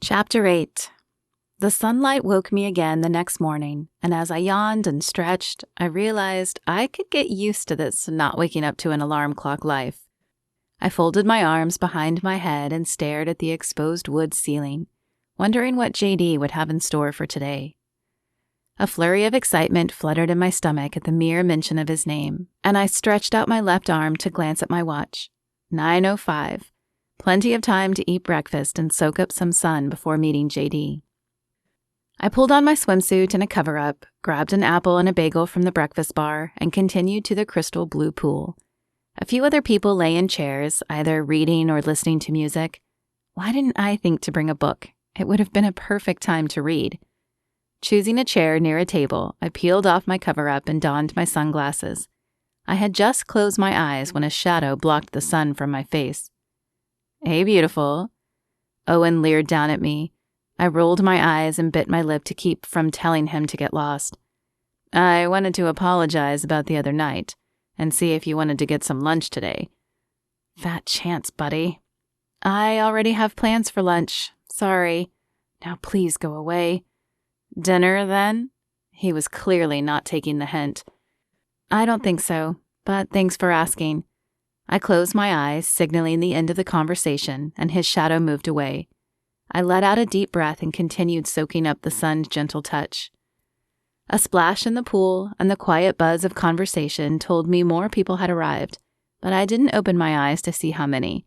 Chapter 8. The sunlight woke me again the next morning, and as I yawned and stretched, I realized I could get used to this not waking up to an alarm clock life. I folded my arms behind my head and stared at the exposed wood ceiling, wondering what JD would have in store for today. A flurry of excitement fluttered in my stomach at the mere mention of his name, and I stretched out my left arm to glance at my watch. 9:05. Plenty of time to eat breakfast and soak up some sun before meeting JD. I pulled on my swimsuit and a cover-up, grabbed an apple and a bagel from the breakfast bar, and continued to the crystal blue pool. A few other people lay in chairs, either reading or listening to music. Why didn't I think to bring a book? It would have been a perfect time to read. Choosing a chair near a table, I peeled off my cover-up and donned my sunglasses. I had just closed my eyes when a shadow blocked the sun from my face. "Hey, beautiful." Owen leered down at me. I rolled my eyes and bit my lip to keep from telling him to get lost. "I wanted to apologize about the other night and see if you wanted to get some lunch today." "Fat chance, buddy." "I already have plans for lunch. Sorry. Now please go away." "Dinner, then?" He was clearly not taking the hint. "I don't think so, but thanks for asking." I closed my eyes, signaling the end of the conversation, and his shadow moved away. I let out a deep breath and continued soaking up the sun's gentle touch. A splash in the pool and the quiet buzz of conversation told me more people had arrived, but I didn't open my eyes to see how many.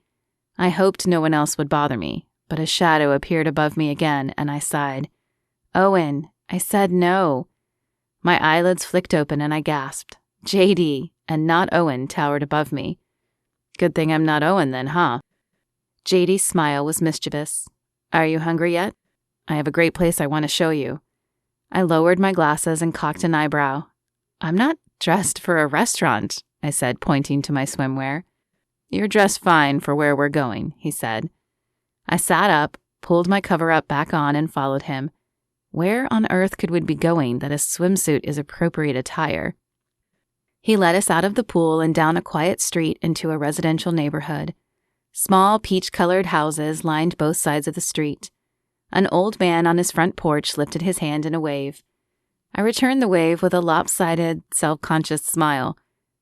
I hoped no one else would bother me, but a shadow appeared above me again, and I sighed. "Owen, I said no." My eyelids flicked open and I gasped. JD, and not Owen, towered above me. "Good thing I'm not Owen then, huh?" JD's smile was mischievous. "Are you hungry yet? I have a great place I want to show you." I lowered my glasses and cocked an eyebrow. "I'm not dressed for a restaurant," I said, pointing to my swimwear. "You're dressed fine for where we're going," he said. I sat up, pulled my cover-up back on, and followed him. Where on earth could we be going that a swimsuit is appropriate attire? He led us out of the pool and down a quiet street into a residential neighborhood. Small peach-colored houses lined both sides of the street. An old man on his front porch lifted his hand in a wave. I returned the wave with a lopsided, self-conscious smile.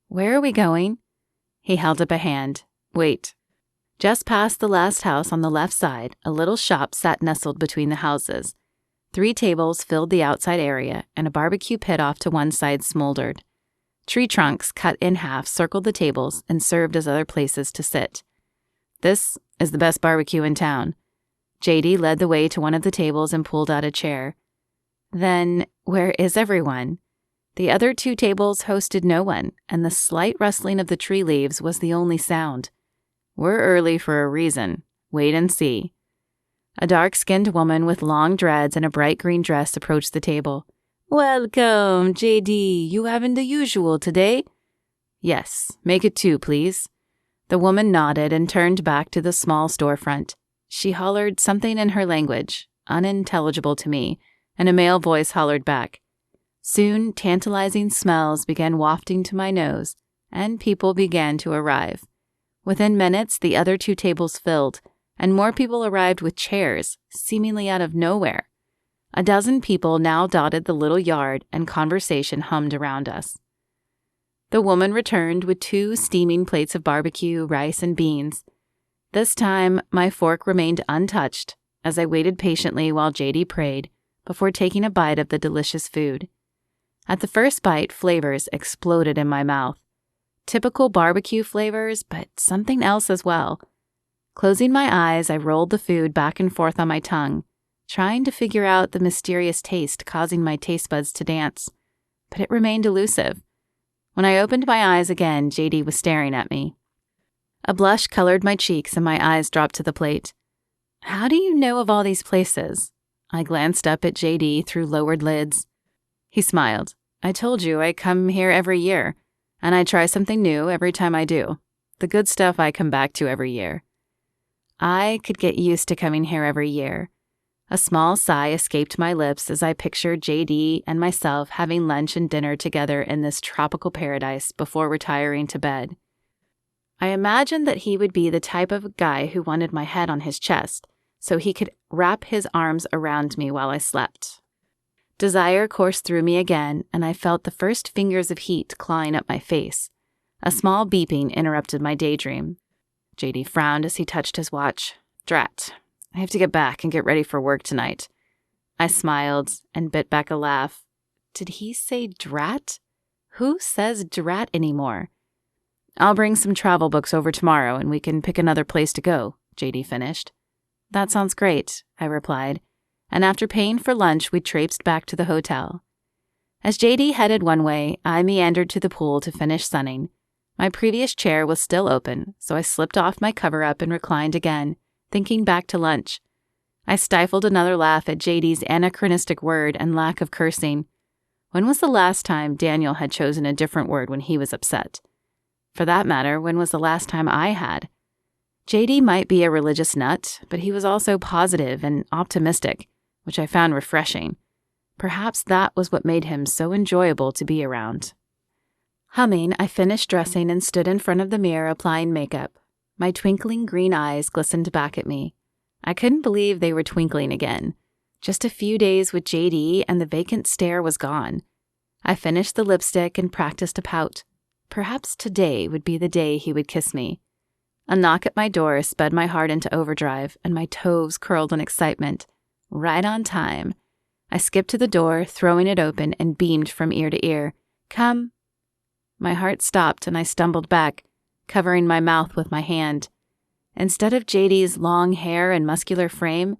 "Where are we going?" He held up a hand. "Wait." Just past the last house on the left side, a little shop sat nestled between the houses. 3 tables filled the outside area, and a barbecue pit off to one side smoldered. Tree trunks cut in half circled the tables and served as other places to sit. "This is the best barbecue in town." JD led the way to one of the tables and pulled out a chair. "Then where is everyone?" The other 2 tables hosted no one, and the slight rustling of the tree leaves was the only sound. "We're early for a reason. Wait and see." A dark-skinned woman with long dreads and a bright green dress approached the table. "Welcome, JD. You having the usual today?" "Yes, make it 2, please." The woman nodded and turned back to the small storefront. She hollered something in her language, unintelligible to me, and a male voice hollered back. Soon, tantalizing smells began wafting to my nose, and people began to arrive. Within minutes, the other 2 tables filled, and more people arrived with chairs, seemingly out of nowhere. A dozen people now dotted the little yard, and conversation hummed around us. The woman returned with 2 steaming plates of barbecue, rice, and beans. This time, my fork remained untouched as I waited patiently while JD prayed before taking a bite of the delicious food. At the first bite, flavors exploded in my mouth. Typical barbecue flavors, but something else as well. Closing my eyes, I rolled the food back and forth on my tongue, trying to figure out the mysterious taste causing my taste buds to dance, but it remained elusive. When I opened my eyes again, JD was staring at me. A blush colored my cheeks and my eyes dropped to the plate. "How do you know of all these places?" I glanced up at JD through lowered lids. He smiled. "I told you I come here every year, and I try something new every time I do. The good stuff I come back to every year." I could get used to coming here every year. A small sigh escaped my lips as I pictured JD and myself having lunch and dinner together in this tropical paradise before retiring to bed. I imagined that he would be the type of guy who wanted my head on his chest, so he could wrap his arms around me while I slept. Desire coursed through me again, and I felt the first fingers of heat clawing up my face. A small beeping interrupted my daydream. JD frowned as he touched his watch. Drat. I have to get back and get ready for work tonight. I smiled and bit back a laugh. Did he say drat? Who says drat anymore? I'll bring some travel books over tomorrow and we can pick another place to go, JD finished. That sounds great, I replied, and after paying for lunch, we traipsed back to the hotel. As JD headed one way, I meandered to the pool to finish sunning. My previous chair was still open, so I slipped off my cover-up and reclined again, thinking back to lunch. I stifled another laugh at JD's anachronistic word and lack of cursing. When was the last time Daniel had chosen a different word when he was upset? For that matter, when was the last time I had? JD might be a religious nut, but he was also positive and optimistic, which I found refreshing. Perhaps that was what made him so enjoyable to be around. Humming, I finished dressing and stood in front of the mirror applying makeup. My twinkling green eyes glistened back at me. I couldn't believe they were twinkling again. Just a few days with JD and the vacant stare was gone. I finished the lipstick and practiced a pout. Perhaps today would be the day he would kiss me. A knock at my door sped my heart into overdrive, and my toes curled in excitement. Right on time. I skipped to the door, throwing it open, and beamed from ear to ear. Come. My heart stopped, and I stumbled back, covering my mouth with my hand. Instead of JD's long hair and muscular frame,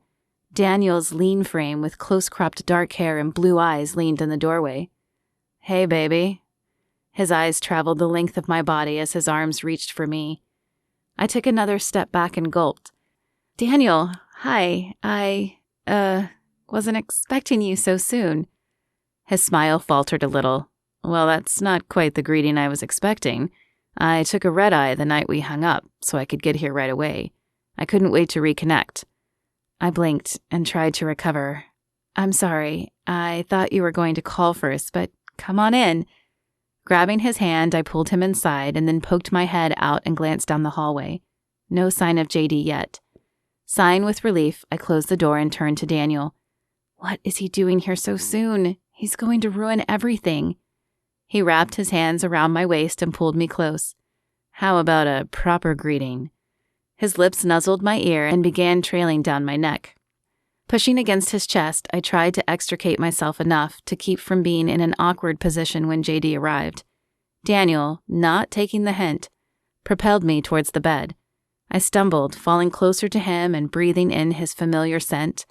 Daniel's lean frame with close-cropped dark hair and blue eyes leaned in the doorway. Hey, baby. His eyes traveled the length of my body as his arms reached for me. I took another step back and gulped. Daniel, hi, I wasn't expecting you so soon. His smile faltered a little. Well, that's not quite the greeting I was expecting. I took a red-eye the night we hung up, so I could get here right away. I couldn't wait to reconnect. I blinked and tried to recover. I'm sorry. I thought you were going to call first, but come on in. Grabbing his hand, I pulled him inside and then poked my head out and glanced down the hallway. No sign of JD yet. Sighing with relief, I closed the door and turned to Daniel. What is he doing here so soon? He's going to ruin everything. He wrapped his hands around my waist and pulled me close. How about a proper greeting? His lips nuzzled my ear and began trailing down my neck. Pushing against his chest, I tried to extricate myself enough to keep from being in an awkward position when JD arrived. Daniel, not taking the hint, propelled me towards the bed. I stumbled, falling closer to him and breathing in his familiar scent.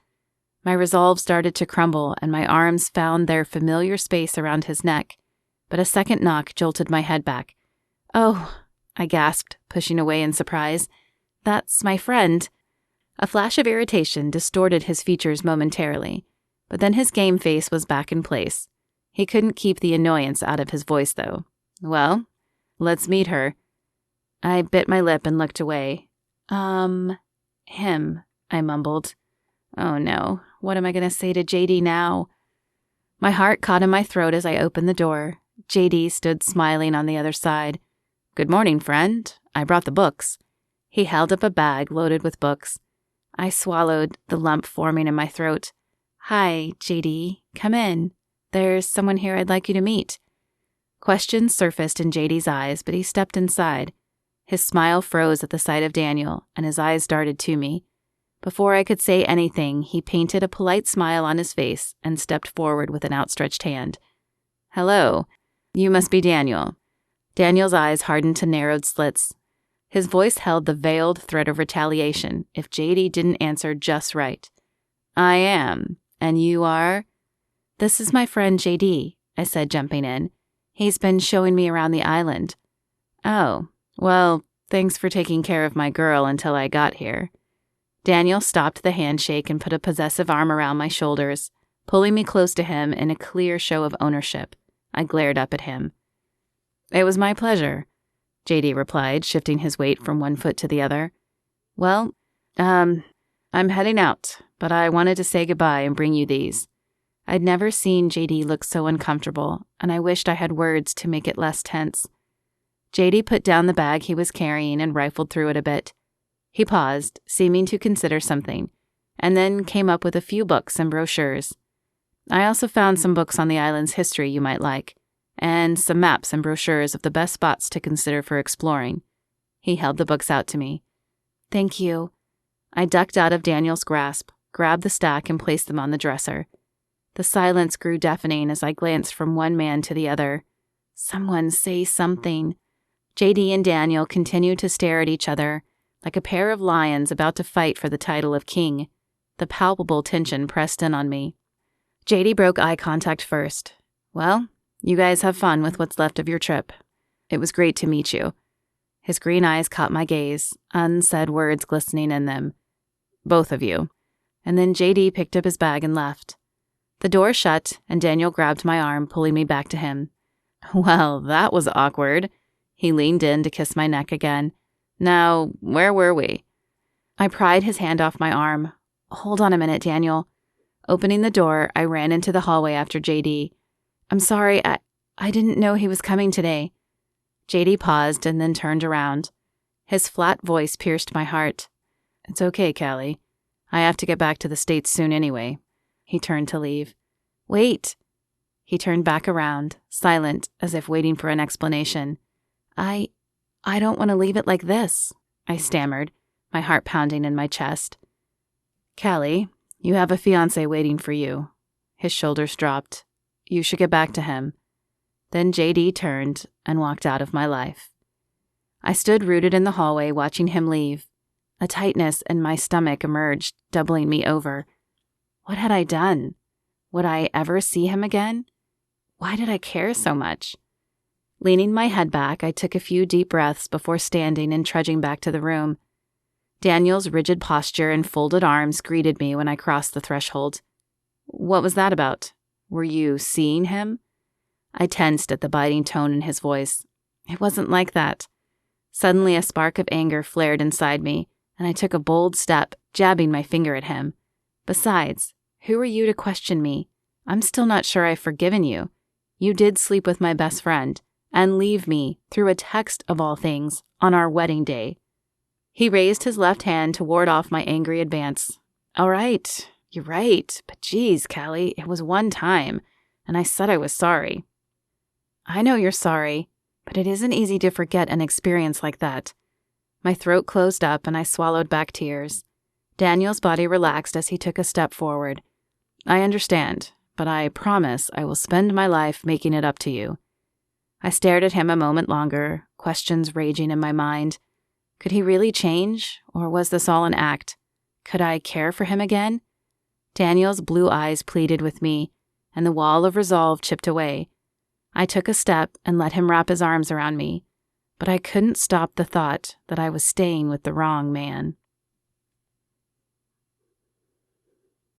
My resolve started to crumble, and my arms found their familiar space around his neck. But a second knock jolted my head back. Oh, I gasped, pushing away in surprise. That's my friend. A flash of irritation distorted his features momentarily, but then his game face was back in place. He couldn't keep the annoyance out of his voice, though. Well, let's meet her. I bit my lip and looked away. Him, I mumbled. Oh no, what am I going to say to JD now? My heart caught in my throat as I opened the door. JD stood smiling on the other side. Good morning, friend. I brought the books. He held up a bag loaded with books. I swallowed, the lump forming in my throat. Hi, JD. Come in. There's someone here I'd like you to meet. Questions surfaced in JD's eyes, but he stepped inside. His smile froze at the sight of Daniel, and his eyes darted to me. Before I could say anything, he painted a polite smile on his face and stepped forward with an outstretched hand. Hello. You must be Daniel. Daniel's eyes hardened to narrowed slits. His voice held the veiled threat of retaliation if JD didn't answer just right. I am. And you are? This is my friend JD, I said, jumping in. He's been showing me around the island. Oh, well, thanks for taking care of my girl until I got here. Daniel stopped the handshake and put a possessive arm around my shoulders, pulling me close to him in a clear show of ownership. I glared up at him. It was my pleasure, JD replied, shifting his weight from one foot to the other. Well, I'm heading out, but I wanted to say goodbye and bring you these. I'd never seen JD look so uncomfortable, and I wished I had words to make it less tense. JD put down the bag he was carrying and rifled through it a bit. He paused, seeming to consider something. and then came up with a few books and brochures. I also found some books on the island's history you might like, and some maps and brochures of the best spots to consider for exploring. He held the books out to me. Thank you. I ducked out of Daniel's grasp, grabbed the stack, and placed them on the dresser. The silence grew deafening as I glanced from one man to the other. Someone say something. JD and Daniel continued to stare at each other, like a pair of lions about to fight for the title of king. The palpable tension pressed in on me. JD broke eye contact first. Well, you guys have fun with what's left of your trip. It was great to meet you. His green eyes caught my gaze, unsaid words glistening in them. Both of you. And then JD picked up his bag and left. The door shut, and Daniel grabbed my arm, pulling me back to him. Well, that was awkward. He leaned in to kiss my neck again. Now, where were we? I pried his hand off my arm. Hold on a minute, Daniel. Opening the door, I ran into the hallway after JD. I'm sorry, I didn't know he was coming today. JD paused and then turned around. His flat voice pierced my heart. It's okay, Callie. I have to get back to the States soon anyway. He turned to leave. Wait. He turned back around, silent, as if waiting for an explanation. I don't want to leave it like this, I stammered, my heart pounding in my chest. Callie, you have a fiancé waiting for you. His shoulders dropped. You should get back to him. Then JD turned and walked out of my life. I stood rooted in the hallway watching him leave. A tightness in my stomach emerged, doubling me over. What had I done? Would I ever see him again? Why did I care so much? Leaning my head back, I took a few deep breaths before standing and trudging back to the room. Daniel's rigid posture and folded arms greeted me when I crossed the threshold. What was that about? Were you seeing him? I tensed at the biting tone in his voice. It wasn't like that. Suddenly a spark of anger flared inside me, and I took a bold step, jabbing my finger at him. Besides, who are you to question me? I'm still not sure I've forgiven you. You did sleep with my best friend, and leave me, through a text of all things, on our wedding day. He raised his left hand to ward off my angry advance. All right, you're right, but geez, Callie, it was one time, and I said I was sorry. I know you're sorry, but it isn't easy to forget an experience like that. My throat closed up and I swallowed back tears. Daniel's body relaxed as he took a step forward. I understand, but I promise I will spend my life making it up to you. I stared at him a moment longer, questions raging in my mind. Could he really change, or was this all an act? Could I care for him again? Daniel's blue eyes pleaded with me, and the wall of resolve chipped away. I took a step and let him wrap his arms around me, but I couldn't stop the thought that I was staying with the wrong man.